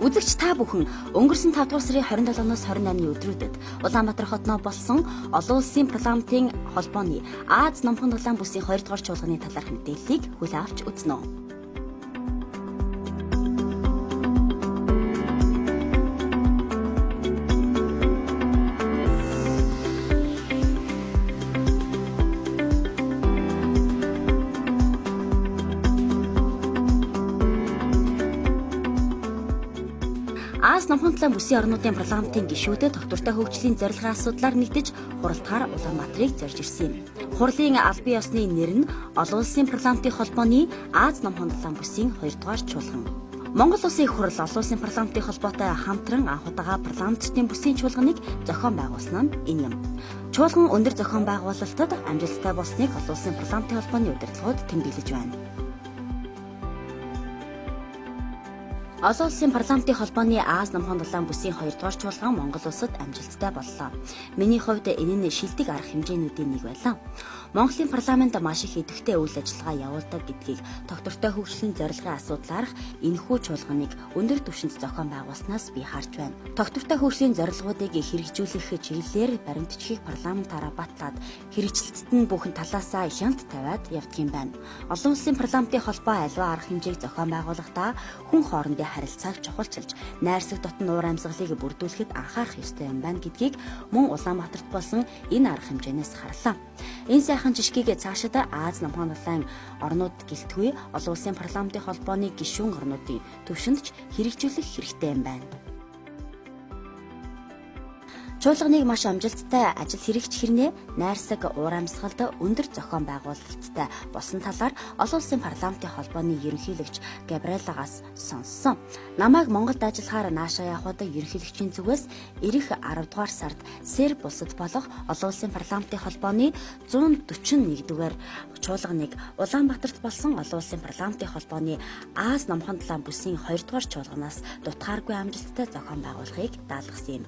Үзэгч та бүхэн өнгөрсөн 5 дугаар сарын 27-оос 28-ны өдрүүдэд Улаанбаатар хотноо болсон олон улсын парламентын холбооны Аз номхон дулаан бүсийн 2 дугаар чуулганы талаарх мэдээллийг хүлээн авч үзнэ. Аз номхон дулаан бүсийн орнуудын парламентын гишүүдэд доктортой хөгжлийн зорилгын асуудлаар нэгдэж хуралдахаар Улаанбаатарыг зорж ирсэн юм. Хурлын албан ёсны нэр нь олон улсын парламентын холбооны Аз номхон дулаан бүсийн 2 дугаар чуулган. Монгол улсын их хурл олон улсын парламентын холбоотой хамтран анх удаага парламентчдын бүсийн чуулганыг зохион байгуулсан нь энэ юм. Чуулган өндөр зохион байгуулалтад амжилттай болсныг олон улсын парламентын холбооны удирдлагууд тэмдэглэж байна. Олон улсын парламентын холбооны Аз номхон дулаан бүсийн 2 дугаар чуулган Монгол улсад амжилттай боллоо. Миний хувьд энэ нь шилдэг арга хэмжээнүүдийн нэг байлаа. Монголын парламент маш их идэвхтэй үйл ажиллагаа явуулдаг гэдгийг доктортой хөгжлийн зорилгын асуудлаарх энэхүү чуулганыг өндөр түвшинд зохион байгуулснаас би харж байна. Доктортой хөгжлийн зорилгоодыг хэрэгжүүлэх чиглэлээр баримтчгийг парламентаараа батлаад хэрэгжилтд нь бүхэн талаасаа хянт тавиад явдгийм байна. Олон улсын парламентын холбоо аливаа арга хэмжээг зохион байгуулахдаа хүн хоорондын харилцааг чухалчилж, найрсаг дотн уур амьсгалыг бүрдүүлэхэд анхаарах ёстой юм байна гэдгийг мөн Улаанбаатарт болсон энэ арга хэмжээнээс харлаа. Энэ сайхан жишгийг цаашид Аз номхон дулаан орнууд гэлтгүй олон улсын парламентын холбооны гишүүн орнуудын түвшинд ч хэрэгжүүлэх хэрэгтэй юм байна. Чуулганыг маш амжилттай ажил хэрэгч хэрнээ найрсаг уур амьсгалд өндөр зохион байгуулалттай болсон талаар олон улсын парламентын холбооны ерөнхийлөгч Габриелагаас сонссон. Намайг Монголд ажиллахаар наашаа явхад ерөнхийлөгчийн зүгээс ирэх 10 дугаар сард Серб улсад болох олон улсын парламентын холбооны 141-р чуулганыг Улаанбаатарт болсон олон улсын парламентын холбооны Аз номхон дулаан бүсийн 2 дугаар чуулганаас дутхааргүй амжилттай зохион байгуулахыг даалгасан юм.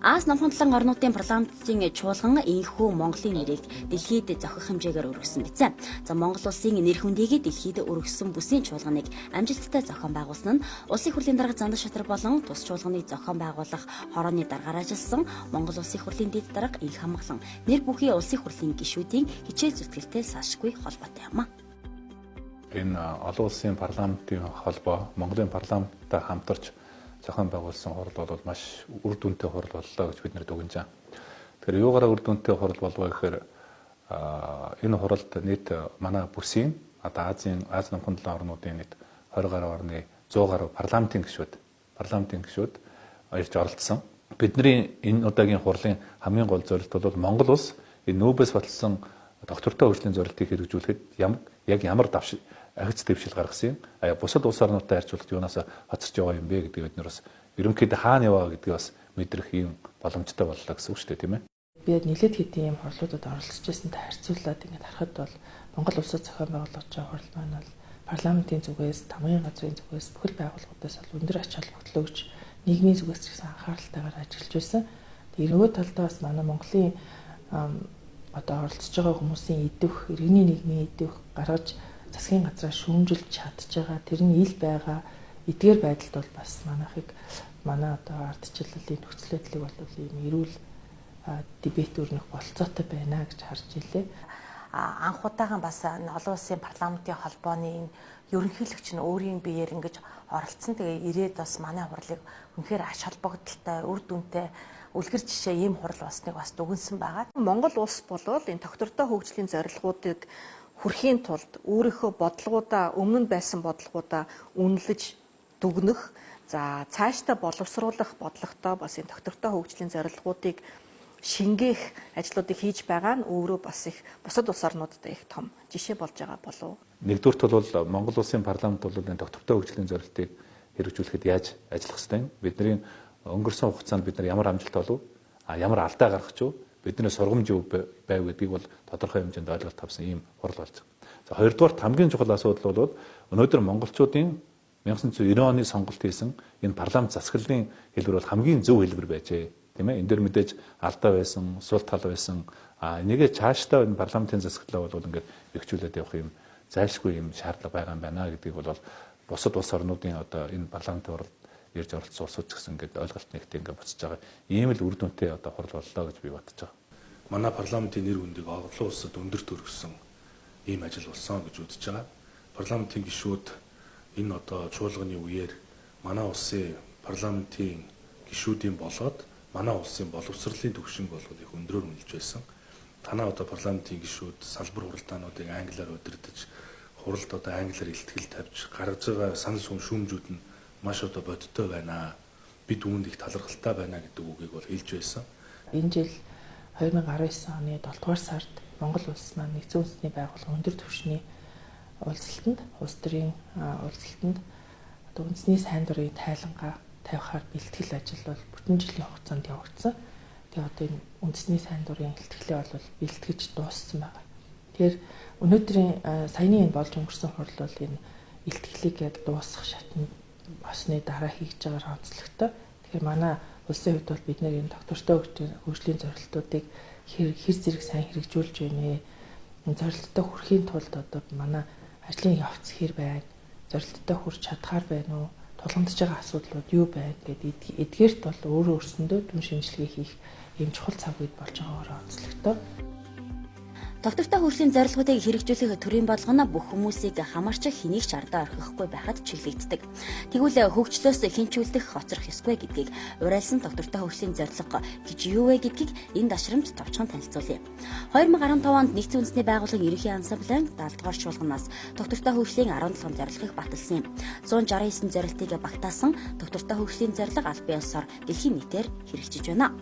Аз номхон дулаан орнуудын парламентын чуулган энэхүү Монголын нэрийг дэлхийд зохих хэмжээгээр өргөсөн биз. За Монгол улсын нэр хүндийг дэлхийд өргөсөн бүсийн чуулганыг амжилттай зохион байгуулсан нь улсын хурлын дарга Зандан шатар болон тус чуулганыг зохион байгуулах хорооны даргаар ажилласан Монгол улсын хурлын дэд дарга Их хамглан нэр бүхий улсын хурлын гишүүдийн хичээл зүтгэлтэй салшгүй холбоотой юм а. Энэ олон улсын парламентын холбоо Монголын парламенттай хамтарч зохион байгуулсан хурал бол маш үр дүнтэй хурал боллоо гэж бид нэр дүгнэж байна. Тэгэхээр юугаараа үр дүнтэй хурал болов гэхээр энэ хуралд нийт манай бүсийн одоо Аз номхон дулаан орнуудын нийт 20 гаруй орны 100 гаруй парламентын гишүүд ирж оролцсон. Бидний энэ удаагийн хурлын хамгийн гол зорилт бол Монгол улс энэ нүүбээс баталсан доктортой хөгжлийн зорилтыг хэрэгжүүлэхэд ямар агц дэвшил гаргасан юм. Бусад улс орнуудтай харьцуулахад юунаас хоцорч байгаа юм бэ гэдгийг бид нар бас ерөнхийдөө хаана яваа гэдгийг бас мэдрэх юм боломжтой боллоо гэсэн үг шүү дээ, тийм ээ. Би нэлээд хэдийн юм хурлуудад оролцож байсантай харьцуулаад ингэж харахад бол Монгол улсад зохион байгуулж байгаа хурал маань бол парламентын зүгээс, тамгын газрын зүгээс бүхэл байгууллагуудаас бол өндөр ач холбогдол өгч нийгмийн зүгээс ч гэсэн анхааралтайгаар ажиллаж байсан. Тэгээ нөгөө талдаа бас манай Монголын одоо оролцож байгаа хүмүүсийн идэвх, иргэний нийгмийн идэвх гаргаж засгийн газраа шүүмжилж чадж байгаа тэрний ил байгаа эдгээр байдалд бол бас манай одоо ардчлалын нөхцөл байдлыг бол ийм эрүүл дебет өрнөх болцоотой байна гэж харж илээ. Анх удаахан бас олон улсын парламентын холбооны энэ ерөнхийлөгч нь өөрийн биеэр ингэж оролцсон. Тэгээ ирээд бас манай хурлыг үнэхээр ач холбогдолтой, үр дүнтэй үлгэр жишээ ийм хурал болсныг бас дүгнсэн байгаа. Монгол улс болвол энэ доктортой хөгжлийн зорилгоодыг хүрхийн тулд өөрийнхөө бодлогоудаа өмнө нь байсан бодлогоудаа үнэлж дүгнэх, за цаашдаа боловсруулах бодлоготой бас энэ доктортой хөгжлийн зорилгоодыг шингээх ажлуудыг хийж байгаа нь өөрөө бас их бусад улс орнуудад их том жишээ болж байгаа болов. Нэгдүгürt бол Монгол улсын парламент бол энэ доктортой хөгжлийн зорилтыг хэрэгжүүлэхэд яаж ажиллах ёстой юм? Бидний өнгөрсөн хугацаанд бид нар ямар амжилт олов? Ямар алдаа гаргах ч бидний сургамж юу байв гэдгийг бол тодорхой хэмжээнд ойлголт авсан ийм хурал болж байгаа. За хоёрдугаар хамгийн чухал асуудал бол өнөөдөр монголчуудын 1990 оны сонголт хийсэн энэ парламент засаглалын хэлбэр бол хамгийн зөв хэлбэр байжээ. Тийм ээ? Энэ дэр мэдээж алдаа байсан, сул тал байсан. Энийг цаашдаа энэ парламентын засаглалаа бол ингээд бэхжүүлээд явах юм зайлшгүй юм шаардлага байгаа юм байна гэдгийг бол бусад улс орнуудын одоо энэ парламентын оролд ирж оролцсон улсууд ч гэсэн ингээд ойлголт нэгтэй ингээд буцаж байгаа. Ийм л үр дүнтэй одоо хурал боллоо гэж би бодож байгаа. Манай парламентын нэр хүндийг олон улсад өндөр төргсөн ийм ажил болсон гэж үзэж байгаа. Парламентын гишүүд энэ одоо чуулганы үеэр манай улсын парламентын гишүүдийн болоод манай улсын боловсролын төвшинг болгох их өндрөөр үнэлж байсан. Танаа одоо парламентын гишүүд салбар хуралдаануудыг англиар удирдах, хуралд одоо англиар илтгэл тавьж гаргаж байгаа санал шүүмжүүд нь маш одоо бодиттой байна. Бид үүнд их талархалтай байна гэдэг үгийг бол хэлж байсан. Энэ жил 2019 оны 7 дугаар сард Монгол улс маань Нэгдсэн үндэсний байгууллагын өндөр түвшний уулзалтанд, улс төрийн уулзалтанд одоо үндэсний сайн дурын тайлангаа тавихаар бэлтгэл ажил бол бүтэн жилийн хугацаанд явагдсан. Тэгээ одоо энэ үндэсний сайн дурын бэлтгэлээ бол бэлтгэж дууссан байна. Тэгэхээр өнөөдрийн саяны энэ болж өнгөрсөн хурал бол энэ бэлтгэлийг дуусгах шатнд басны дараа хийж байгаагаар онцлогтой. Тэгэхээр манай улсын хувьд бол бид нэр энэ доктортой хөгжлийн зорилтуудыг хэр зэрэг сайн хэрэгжүүлж байна. Энэ зорилттой хүрэхийн тулд одоо манай ажлын явц хэр байна, зорилттой хүрч чадхаар байна уу, тулгамдж байгаа асуудлууд юу байна гэдэг эдгээрт бол өөрөө өөрсөндөө түн шинжилгээ хийх ийм чухал цаг үед болж байгаагаар онцлогтой. Доктортой хөгжлийн зорилгоодыг хэрэгжүүлэх төрийн болгоно бүх хүмүүсийг хамаарч хэнийг ч ардаа орхихгүй байхад чиглэгддэг. Тэгвэл хөгжлөөс хинчүүлдэх хоцрох ёсгүй гэдгийг уриалсан доктортой хөгжлийн зорилго гэж юу вэ гэдгийг энэ дашрамд товчхон танилцуулъя. 2015 онд Нэгдсэн үндэсний байгууллагын ерөнхий ансамблын 70 дугаар чуулганаас доктортой хөгжлийн 17 зорилгыг баталсан юм. 169 зорилтыг багтаасан доктортой хөгжлийн зорилго аль бие усаар дэлхийн нийтээр хэрэгжиж байна.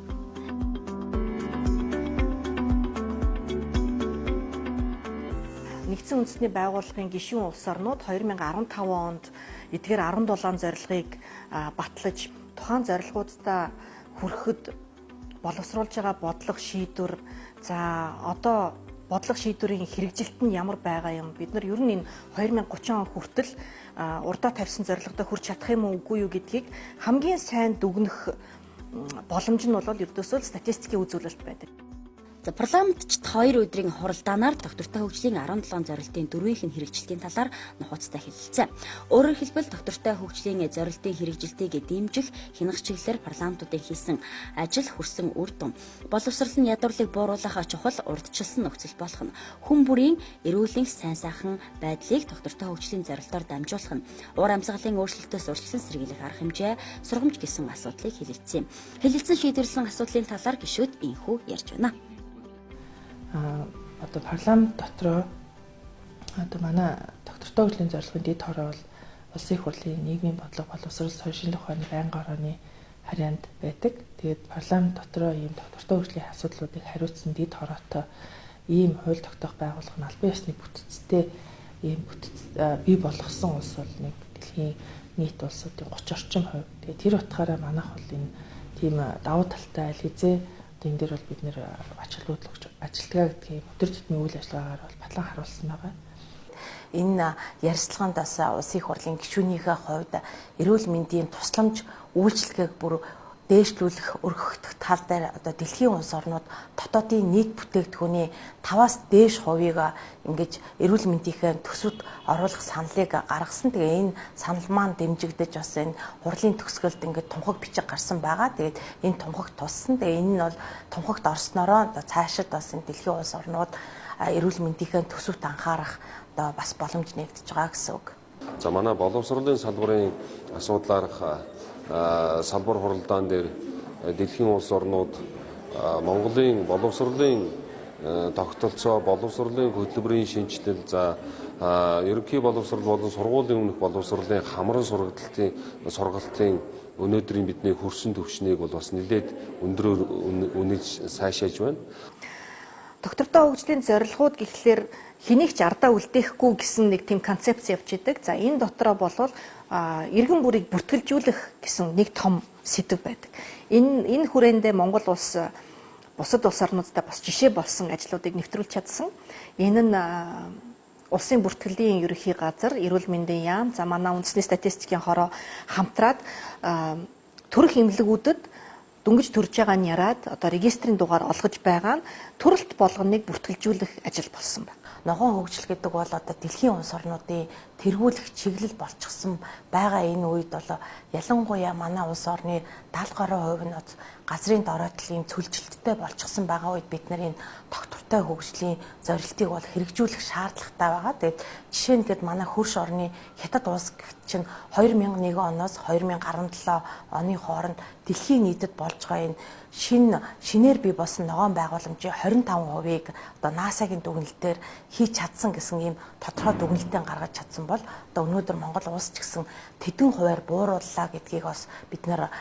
Нэгдсэн үндэсний байгууллагын гишүүн улс орнууд 2015 онд эдгээр 17 зорилгыг батлаж тухайн зорилгуудаа хүрэхэд боловсруулж байгаа бодлого шийдвэр за одоо бодлого шийдвэрийн хэрэгжилт нь ямар байгаа юм бид нар ер нь энэ 2030 он хүртэл урдаа тавьсан зорилгодоо хүрч чадах юм уу үгүй юу гэдгийг хамгийн сайн дүгнэх боломж нь бол ердөөсөө статистикийн үзүүлэлт байдаг. За парламентчид 2 өдрийн хуралдаанаар доктортой хөгжлийн 17 зорилтын 4-ийнх нь хэрэгжилтийн талаар нухацтай хэлэлцээ. Өөрөөр хэлбэл доктортой хөгжлийн зорилтын хэрэгжилтийг дэмжих хянах чиглэлээр парламентуудын хийсэн ажил хүрсэн үр дүн. Боловсрол нь ядуурлыг бууруулах чухал урдчилсан нөхцөл болох нь хүн бүрийн эрүүлийн сайн сайхан байдлыг доктортой хөгжлийн зорилтоор дамжуулах нь уур амьсгалын өөрчлөлтөөс урьдчилан сэргийлэх арга хэмжээ, сургамж гэсэн асуудлыг хэлэлцсэн. Хэлэлцэн шийдвэрлсэн асуудлын талаар гишүүд инхүү ярьж байна. Одоо парламент дотроо одоо манай доктортой хөгжлийн зорилгын дэд хороо бол улсын их хурлын нийгмийн бодлого боловсрол соёлын шинжилгээ ухааны байнгын орооны харьяанд байдаг. Тэгээд парламент дотроо ийм доктортой хөгжлийн асуудлуудыг хариуцсан дэд хороотой ийм хууль тогтоох байгууллага нь албан ёсны бүтцтэй ийм бүтц бий болгосон улс бол нэг дэлхийн нийт улсуудын 30 орчим хувь. Тэгээд тэр утгаараа манайх бол энэ тийм давуу талтай аль хэзээ энэ дээр бол бид нэр ач холбогдол ажилтгаа гэдгийг өдөр тутмын үйл ажиллагаагаар бол батлан харуулсан байгаа. Энэ ярилцлаганд бас улсын их хурлын гишүүнийхээ хувьд эрүүл мэндийн тусламж үйлчилгээг бүр дээшлүүлэх өргөх тал дээр одоо дэлхийн улс орнууд дотоодын нийт бүтээгдэхүүний 5-аас дээш хувийг ингэж эрүүл мэндийнхээ төсөвт оруулах саналыг гаргасан. Тэгээ энэ санал маань дэмжигдэж бас энэ хурлын төгсгөлд ингэж тунхаг бичиг гарсан байгаа. Тэгээд энэ тунхагт туссан. Тэгээ энэ нь бол тунхагт орсноороо одоо цаашид бас энэ дэлхийн улс орнууд эрүүл мэндийнхээ төсөвт анхаарах одоо бас боломж нэгдэж байгаа гэсэн үг. За манай боловсролын салбарын асуудлаарх салбар хуралдаан дээр дэлхийн улс орнууд Монголын боловсролын тогтолцоо, боловсролын хөтөлбөрийн шинжилэл, за ерөнхий боловсрол болон сургуулийн өмнөх боловсролын хамран сургалтын өнөөдрийн бидний хүрсэн төвшнийг бол бас нэлээд өндрөөр үнэлж сайшааж байна. Доктортой хөгжлийн зорилгууд гэхлээр хэнийг ч ардаа үлдээхгүй гэсэн нэг тийм концепц явж идэг. За энэ дотроо болвол иргэн бүрийг бүртгэлжүүлэх гэсэн нэг том сэдэв байдаг. Энэ хүрээндээ Монгол улс бусад улс орнуудтай бас жишээ болсон ажлуудыг нэвтрүүлж чадсан. Энэ нь улсын бүртгэлийн ерөнхий газар, эрүүл мэндийн яам, за манай үндэсний статистикийн хороо хамтраад төрөх эмнэлгүүдэд дөнгөж төрж байгаа нь яраад одоо регистрийн дугаар олгож байгаа нь төрөлт болгоныг бүртгэлжүүлэх ажил болсон байна. ногоон хөгжил гэдэг бол одоо дэлхийн улс орнуудын тэргүүлэх чиглэл болчихсон байгаа энэ үед бол ялангуяа манай улс орны 70% нь газрын доройтлын цөлжилттэй болчихсон байгаа үед бид нар энэ доктортой хөгжлийн зорилтыг бол хэрэгжүүлэх шаардлагатай байгаа. Тэгээд жишээ нь манай хөрш орны Хятад улс чинь 2001 оноос 2017 оны хооронд дэлхийн нийтэд болж байгаа энэ шинээр бий болсон ногоон байгууламжийн 25%-ийг одоо НАСА-гийн дүгнэлтээр хийж чадсан гэсэн ийм тодорхой дүгнэлтээ гаргаж чадсан бол одоо өнөөдөр Монгол улс ч гэсэн тэдэн хувиар буурууллаа гэдгийг бас бид нэр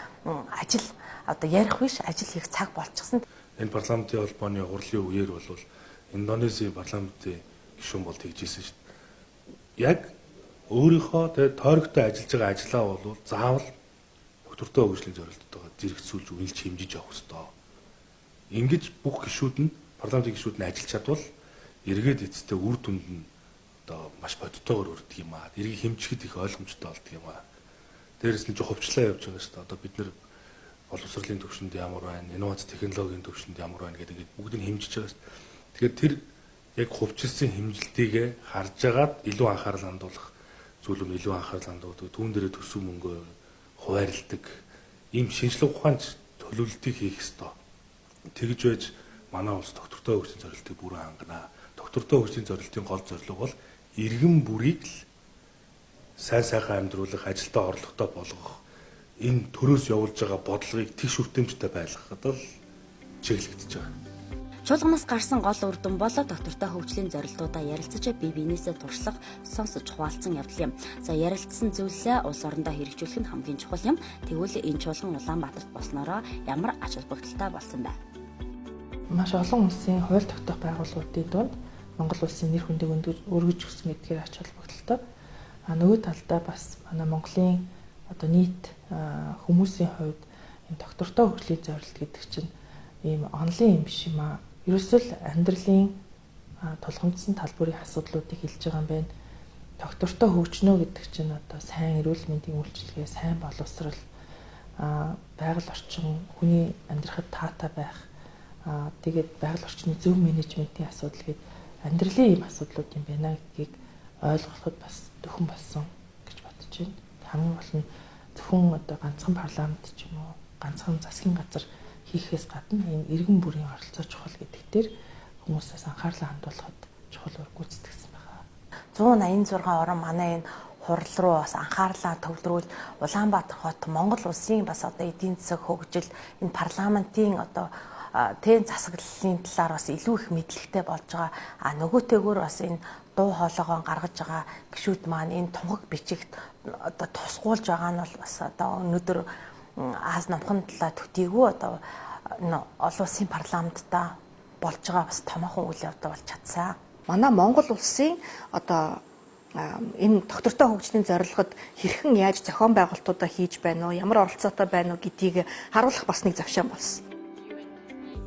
ажил одоо ярих биш ажил хийх цаг болчихсон. Энэ парламентын холбооны хурлын үеэр бол Индонезийн парламентын гишүүн бол тэгжсэн шүү дээ. Яг өөрийнхөө тэгээ тойрогтой ажиллаж байгаа ажлаа бол заавал доктортой хөгжлийн зорилттойгоо зэрэгцүүлж үнэлж хэмжиж явах хэрэгтэй. Ингэж бүх гишүүд нь парламентын гишүүд нь ажиллаж чадвал эргээд эцэстээ үр дүнд нь одоо маш бодтойгоор өрдөг юм аа. Эргийг хэмжихэд их ойлгомжтой болдог юм аа. Дээрээс нь хөвчлээ явж байгаа шүү дээ. Одоо бид нэр боловсролын төвшөнд ямар байна, инновац технологийн төвшөнд ямар байна гэдэг бүгдийг хэмжиж байгаа шүү дээ. Тэгэхээр тэр яг хөвчлсөн хэмжилтийгээ харж агаад илүү анхаарал хандуулах зүйлүүд илүү анхаарал хандуулдаг. Түүн дээрээ төсөв мөнгө хуваарлдаг ийм шинжилгээ ухаанч төлөвлөлтийг хийх ёстой. Тэгж байж манай улс доктортой хөгжлийн зорилтыг бүрэн хангана. Доктортой хөгжлийн зорилтын гол зорилго бол иргэн бүрийг л сайн сайхан амьдруулах, ажилдаа орлоготой болгох, энэ төрөөс явуулж байгаа бодлогыг тэгш үрдэмжтэй байлгахад л чиглэгдэж байгаа. Чуулганаас гарсан гол үр дүн бол доктортой хөгжлийн зорилтуудаа ярилцаж бие биенээсээ туршлах, сонсож хуваалцсан явдал юм. За ярилцсан зүйлсээ улс орондоо хэрэгжүүлэх нь хамгийн чухал юм. Тэгвэл энэ чуулган Улаанбаатарт болсноороо ямар ач холбогдолтой болсон бэ? Маш олон улсын хууль тогтоох байгууллагуудын дунд Монгол улсын нэр хүндийг өргөж өгсөн гэдгээр ач холбогдолтой. Нөгөө талдаа бас манай Монголын одоо нийт хүмүүсийн хувьд энэ доктортой хөгжлийн зорилт гэдэг чинь ийм онлайн юм биш юм аа. Ерөөсөө л амьдралын тулгамдсан талбарын асуудлуудыг хэлж байгаа юм байна. Доктортой хөгжнө гэдэг чинь одоо сайн эрүүл мэндийн үйлчилгээ, сайн боловсрал, байгаль орчин, хүний амьдрахад таатай байх, тэгээд байгаль орчны зөв менежментийн асуудал гээд амьдралын ийм асуудлууд юм байна гэдгийг ойлгоход бас төхөн болсон гэж бодож байна. Хамгийн гол нь зөвхөн одоо ганцхан парламент ч юм уу, ганцхан засгийн газар хийхээс гадна энэ иргэн бүрийн оролцоо чухал гэдэг дээр хүмүүсээс анхаарлаа хандуулахад чухал үр гүйцэтгэсэн байна. 186 орон манай энэ хурал руу бас анхаарлаа төвлөрүүл Улаанбаатар хот Монгол улсын бас одоо эдийн засаг хөгжил энэ парламентын одоо тэн засаглалын талаар бас илүү их мэдлэгтэй болж байгаа. Нөгөөтэйгөр бас энэ дуу хоолойгоо гаргаж байгаа гишүүд маань энэ тунхаг бичигт одоо тусгуулж байгаа нь бол бас одоо өнөөдөр Аз намхан талаа төдийгүй одоо олон улсын парламентта болж байгаа бас томоохон үйл явдал болж чадсан. Манай Монгол улсын одоо энэ доктортой хөгжлийн зорилгод хэрхэн яаж зохион байгуулалтуудаа хийж байна уу, ямар оролцоотой байна уу гэдгийг харуулах бас нэг завшаан болсон.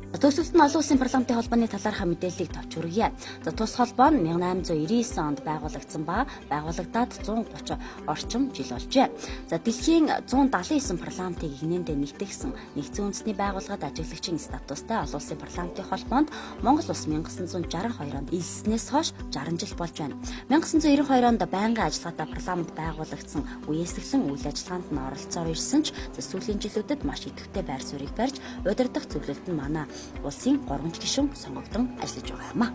Төгсөлт нь олон улсын парламентын холбооны талаарх мэдээллийг товч хүргье. За тус холбоо нь 1899 онд байгуулагдсан ба байгуулагдаад 130 орчим жил болжээ. За дэлхийн 179 парламентыг игнэндээ нэгтгэсэн нэгдсэн үндэсний байгууллагад ажиглагчийн статустай олон улсын парламентын холбоонд Монгол улс 1962 онд элснээс хойш 60 жил болж байна. 1992 онд байнгын ажиллагаатай парламент байгуулагдсан үеэсгэлэн үйл ажиллагаанд нь оролцоор ирсэн ч сүүлийн жилүүдэд маш идэвхтэй байр суурийг барьж удирдах зөвлөлд нь манай улсын 3 гишүүн сонгогдсон ажиллаж байгаа юм а.